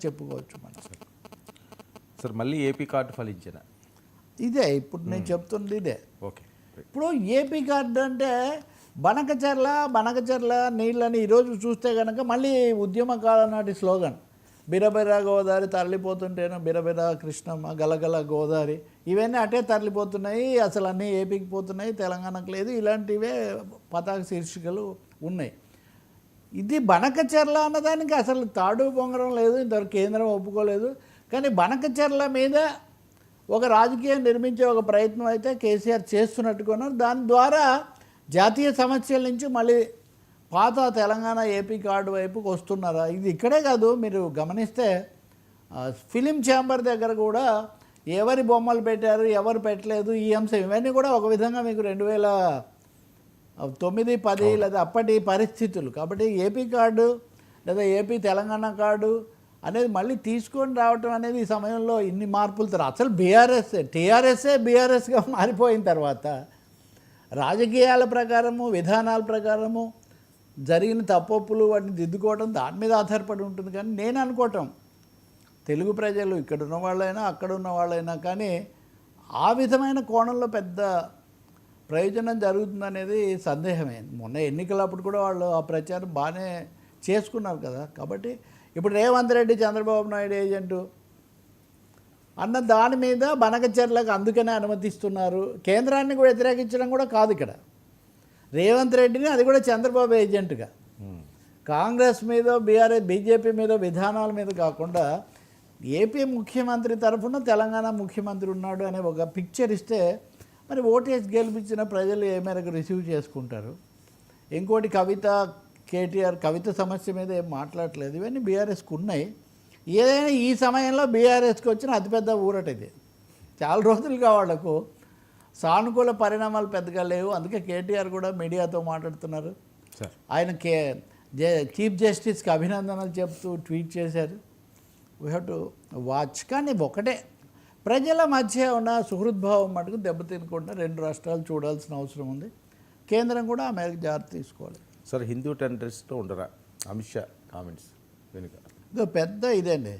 చెప్పుకోవచ్చు మనం. సార్ మళ్ళీ ఏపీ కార్డు ఫలించిన ఇదే ఇప్పుడు నేను చెప్తుంది ఇదే. ఓకే, ఇప్పుడు ఏపీ కార్డు అంటే బనకచెర్ల నీళ్ళని ఈరోజు చూస్తే కనుక మళ్ళీ ఉద్యమకాలం నాటి స్లోగన్ బిరబిర గోదావరి తరలిపోతుంటేనో బిరబిర కృష్ణమ్మ గలగల గోదావరి ఇవన్నీ అటే తరలిపోతున్నాయి, అసలు అన్నీ ఏపీకి పోతున్నాయి, తెలంగాణకు లేదు, ఇలాంటివే పతాక శీర్షికలు ఉన్నాయి. ఇది బనకచెర్ల అన్నదానికి అసలు తాడు పొంగరం లేదు, ఇంతవరకు కేంద్రం ఒప్పుకోలేదు. కానీ బనకచెర్ల మీద ఒక రాజకీయం నిర్మించే ఒక ప్రయత్నం అయితే కేసీఆర్ చేస్తున్నట్టుకున్నారు. దాని ద్వారా జాతీయ సమస్యల నుంచి మళ్ళీ పాత తెలంగాణ ఏపీ కార్డు వైపుకి వస్తున్నారా? ఇది ఇక్కడే కాదు, మీరు గమనిస్తే ఫిలిం ఛాంబర్ దగ్గర కూడా ఎవరి బొమ్మలు పెట్టారు ఎవరు పెట్టలేదు ఈ అంశం ఇవన్నీ కూడా ఒక విధంగా మీకు 2009-10 లేదా అప్పటి పరిస్థితులు. కాబట్టి ఏపీ కార్డు లేదా ఏపీ తెలంగాణ కార్డు అనేది మళ్ళీ తీసుకొని రావటం అనేది ఈ సమయంలో ఇన్ని మార్పులు తర్వాత అసలు టీఆర్ఎస్గా మారిపోయిన తర్వాత రాజకీయాల ప్రకారము విధానాల ప్రకారము జరిగిన తప్పొప్పులు వాటిని దిద్దుకోవడం దాని మీద ఆధారపడి ఉంటుంది. కానీ నేను అనుకోవటం తెలుగు ప్రజలు ఇక్కడ ఉన్న వాళ్ళైనా అక్కడ ఉన్న వాళ్ళైనా కానీ ఆ విధమైన కోణంలో పెద్ద ప్రయోజనం జరుగుతుందనేది సందేహమే. మొన్న ఎన్నికలప్పుడు కూడా వాళ్ళు ఆ ప్రచారం బాగానే చేసుకున్నారు కదా. కాబట్టి ఇప్పుడు రేవంత్ రెడ్డి చంద్రబాబు నాయుడు ఏజెంటు అన్న దాని మీద బనకచెర్లకు అందుకనే అనుమతిస్తున్నారు. కేంద్రాన్ని కూడా వ్యతిరేకించడం కూడా కాదు ఇక్కడ, రేవంత్ రెడ్డిని అది కూడా చంద్రబాబు ఏజెంట్గా కాంగ్రెస్ మీద బీజేపీ మీద విధానాల మీద కాకుండా ఏపీ ముఖ్యమంత్రి తరఫున తెలంగాణ ముఖ్యమంత్రి ఉన్నాడు అనే ఒక పిక్చర్ ఇస్తే మరి ఓటేసి గెలిపించిన ప్రజలు ఏ మేరకు రిసీవ్ చేసుకుంటారు. ఇంకోటి కేటీఆర్ కవిత సమస్య మీద ఏం మాట్లాడలేదు, ఇవన్నీ బీఆర్ఎస్కి ఉన్నాయి. ఏదైనా ఈ సమయంలో బీఆర్ఎస్కి వచ్చిన అతిపెద్ద ఊరట ఇది. చాలా రోజులుగా వాళ్లకు సానుకూల పరిణామాలు పెద్దగా లేవు. అందుకే కేటీఆర్ కూడా మీడియాతో మాట్లాడుతున్నారు. ఆయన చీఫ్ జస్టిస్కి అభినందనలు చెప్తూ ట్వీట్ చేశారు. We have to watch. కానీ ఒకటే, ప్రజల మధ్య ఉన్న సుహృద్భావం మటుకు దెబ్బతినకుండా రెండు రాష్ట్రాలు చూడాల్సిన అవసరం ఉంది. కేంద్రం కూడా ఆ మేరకు జాగ్రత్త తీసుకోవాలి. సార్ హిందూ టెర్రరిస్ట్తో ఉండరా అమిత్ షా కామెంట్స్ వెనుక పెద్ద ఇదండి.